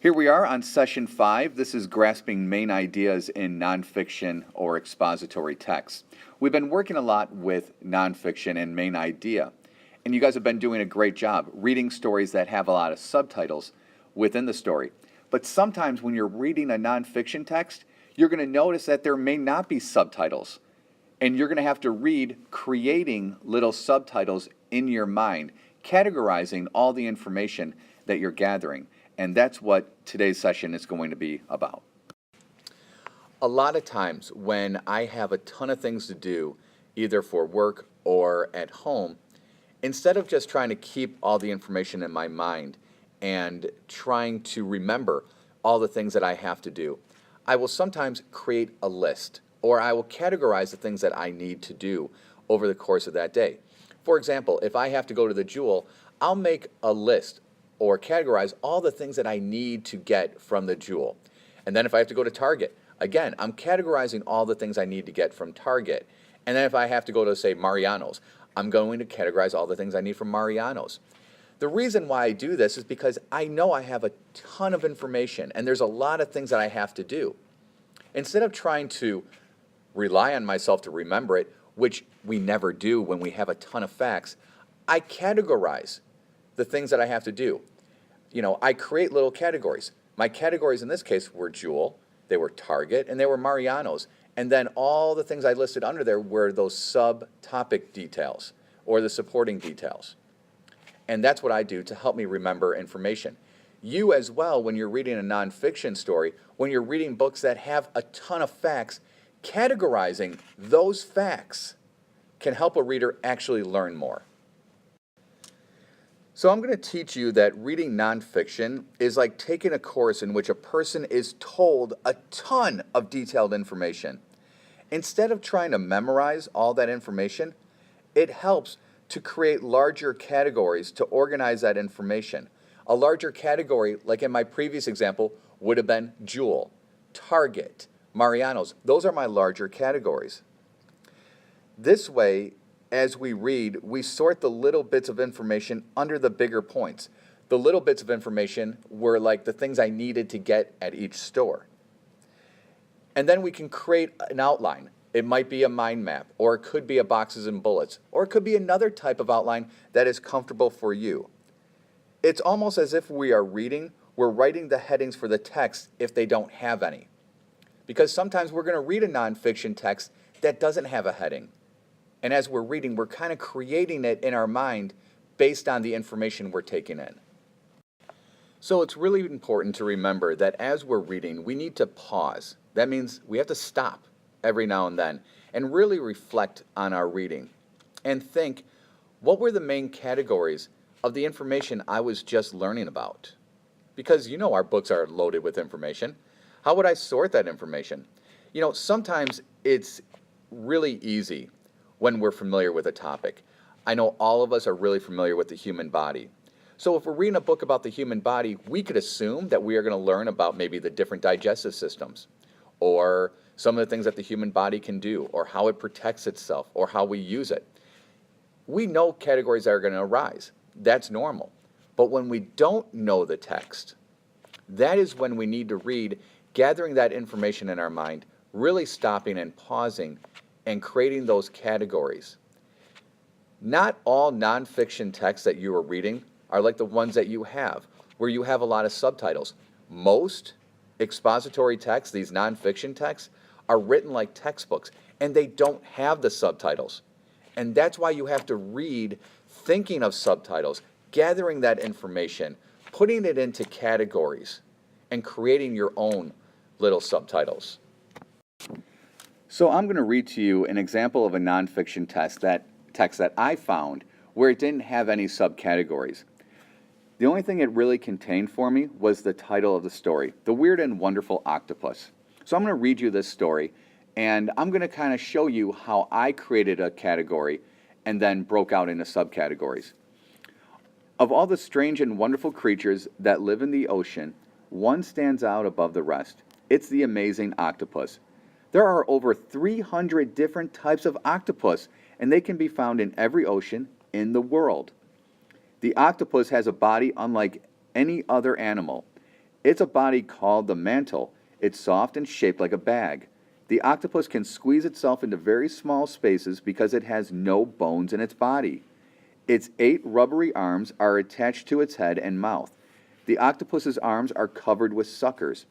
Here we are on session 5. This is grasping main ideas in nonfiction or expository text. We've been working a lot with nonfiction and main idea, and you guys have been doing a great job reading stories that have a lot of subtitles within the story. But sometimes when you're reading a nonfiction text, you're going to notice that there may not be subtitles, and you're going to have to read creating little subtitles in your mind, categorizing all the information that you're gathering. And that's what today's session is going to be about. A lot of times when I have a ton of things to do, either for work or at home, instead of just trying to keep all the information in my mind and trying to remember all the things that I have to do, I will sometimes create a list, or I will categorize the things that I need to do over the course of that day. For example, if I have to go to the Jewel, I'll make a list or categorize all the things that I need to get from the Jewel. And then if I have to go to Target, again, I'm categorizing all the things I need to get from Target. And then if I have to go to, say, Mariano's, I'm going to categorize all the things I need from Mariano's. The reason why I do this is because I know I have a ton of information and there's a lot of things that I have to do. Instead of trying to rely on myself to remember it, which we never do when we have a ton of facts, I categorize the things that I have to do. I create little categories. My categories in this case were Jewel, they were Target, and they were Mariano's. And then all the things I listed under there were those sub-topic details or the supporting details. And that's what I do to help me remember information. You as well, when you're reading a nonfiction story, when you're reading books that have a ton of facts, categorizing those facts can help a reader actually learn more. So I'm going to teach you that reading nonfiction is like taking a course in which a person is told a ton of detailed information. Instead of trying to memorize all that information, it helps to create larger categories to organize that information. A larger category, like in my previous example, would have been Jewel, Target, Mariano's. Those are my larger categories. This way, as we read, we sort the little bits of information under the bigger points. The little bits of information were like the things I needed to get at each store. And then we can create an outline. It might be a mind map, or it could be a boxes and bullets, or it could be another type of outline that is comfortable for you. It's almost as if we are reading, we're writing the headings for the text if they don't have any. Because sometimes we're going to read a nonfiction text that doesn't have a heading. And as we're reading, we're kind of creating it in our mind based on the information we're taking in. So it's really important to remember that as we're reading, we need to pause. That means we have to stop every now and then and really reflect on our reading and think, what were the main categories of the information I was just learning about? Because our books are loaded with information. How would I sort that information? Sometimes it's really easy when we're familiar with a topic. I know all of us are really familiar with the human body. So if we're reading a book about the human body, we could assume that we are going to learn about maybe the different digestive systems, or some of the things that the human body can do, or how it protects itself, or how we use it. We know categories that are going to arise. That's normal. But when we don't know the text, that is when we need to read, gathering that information in our mind, really stopping and pausing and creating those categories. Not all nonfiction texts that you are reading are like the ones that you have, where you have a lot of subtitles. Most expository texts, these nonfiction texts, are written like textbooks, and they don't have the subtitles. And that's why you have to read thinking of subtitles, gathering that information, putting it into categories, and creating your own little subtitles. So I'm going to read to you an example of a nonfiction text that I found where it didn't have any subcategories. The only thing it really contained for me was the title of the story, The Weird and Wonderful Octopus. So I'm going to read you this story, and I'm going to kind of show you how I created a category and then broke out into subcategories. Of all the strange and wonderful creatures that live in the ocean, one stands out above the rest. It's the amazing octopus. There are over 300 different types of octopus, and they can be found in every ocean in the world. The octopus has a body unlike any other animal. It's a body called the mantle. It's soft and shaped like a bag. The octopus can squeeze itself into very small spaces because it has no bones in its body. Its 8 rubbery arms are attached to its head and mouth. The octopus's arms are covered with suckers.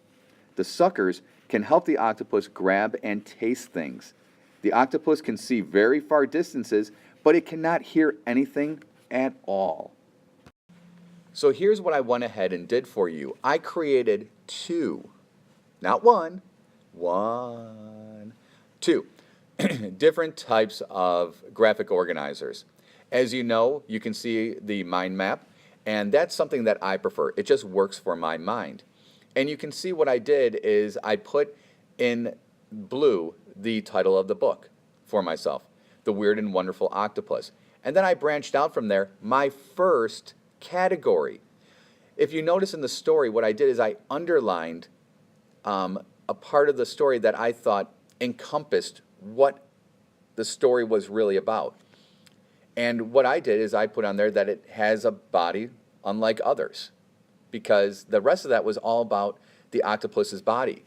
The suckers can help the octopus grab and taste things. The octopus can see very far distances, but it cannot hear anything at all. So here's what I went ahead and did for you. I created 2, not one, 2 different types of graphic organizers. As you know, you can see the mind map, and that's something that I prefer. It just works for my mind. And you can see what I did is I put in blue the title of the book for myself, The Weird and Wonderful Octopus. And then I branched out from there, my first category. If you notice in the story, what I did is I underlined a part of the story that I thought encompassed what the story was really about. And what I did is I put on there that it has a body unlike others, because the rest of that was all about the octopus's body.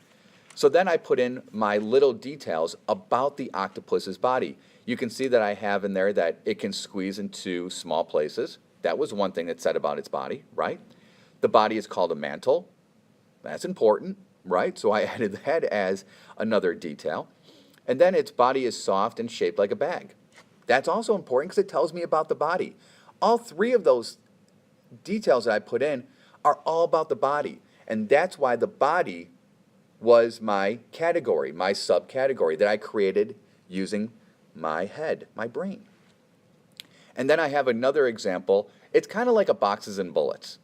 So then I put in my little details about the octopus's body. You can see that I have in there that it can squeeze into small places. That was one thing it said about its body, right? The body is called a mantle. That's important, right? So I added that as another detail. And then its body is soft and shaped like a bag. That's also important because it tells me about the body. All 3 of those details that I put in are all about the body. And that's why the body was my category, my subcategory that I created using my head, my brain. And then I have another example. It's kind of like a boxes and bullets.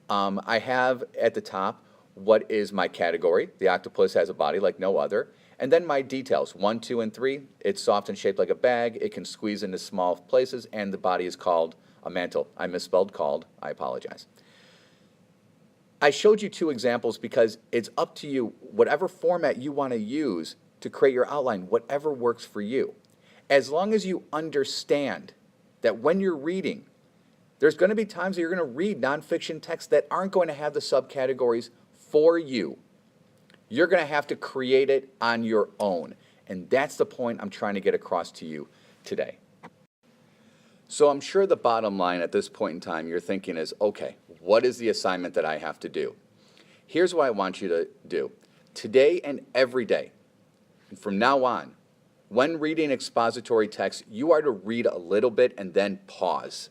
I have at the top what is my category. The octopus has a body like no other. And then my details, 1, 2, and 3. It's soft and shaped like a bag. It can squeeze into small places, and the body is called a mantle. I misspelled called. I apologize. I showed you 2 examples because it's up to you, whatever format you want to use to create your outline, whatever works for you. As long as you understand that when you're reading, there's going to be times that you're going to read nonfiction texts that aren't going to have the subcategories for you. You're going to have to create it on your own. And that's the point I'm trying to get across to you today. So I'm sure the bottom line at this point in time you're thinking is, okay, what is the assignment that I have to do? Here's what I want you to do. Today and every day, and from now on, when reading expository text, you are to read a little bit and then pause.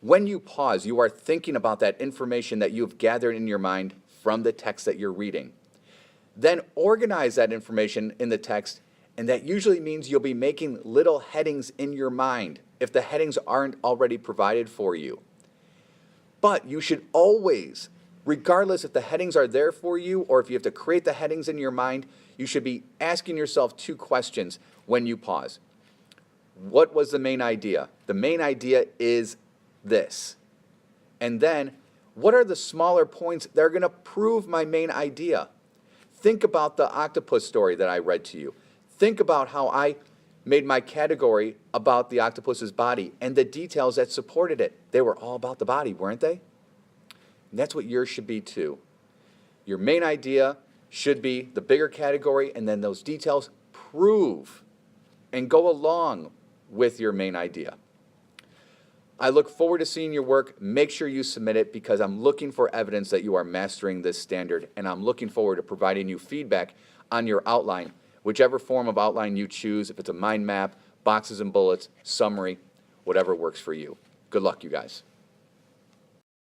When you pause, you are thinking about that information that you've gathered in your mind from the text that you're reading. Then organize that information in the text, and that usually means you'll be making little headings in your mind if the headings aren't already provided for you. But you should always, regardless if the headings are there for you or if you have to create the headings in your mind, you should be asking yourself 2 questions when you pause. What was the main idea? The main idea is this. And then, what are the smaller points that are going to prove my main idea? Think about the octopus story that I read to you. Think about how I made my category about the octopus's body and the details that supported it. They were all about the body, weren't they? And that's what yours should be too. Your main idea should be the bigger category, and then those details prove and go along with your main idea. I look forward to seeing your work. Make sure you submit it because I'm looking for evidence that you are mastering this standard, and I'm looking forward to providing you feedback on your outline, whichever form of outline you choose, if it's a mind map, boxes and bullets, summary, whatever works for you. Good luck, you guys.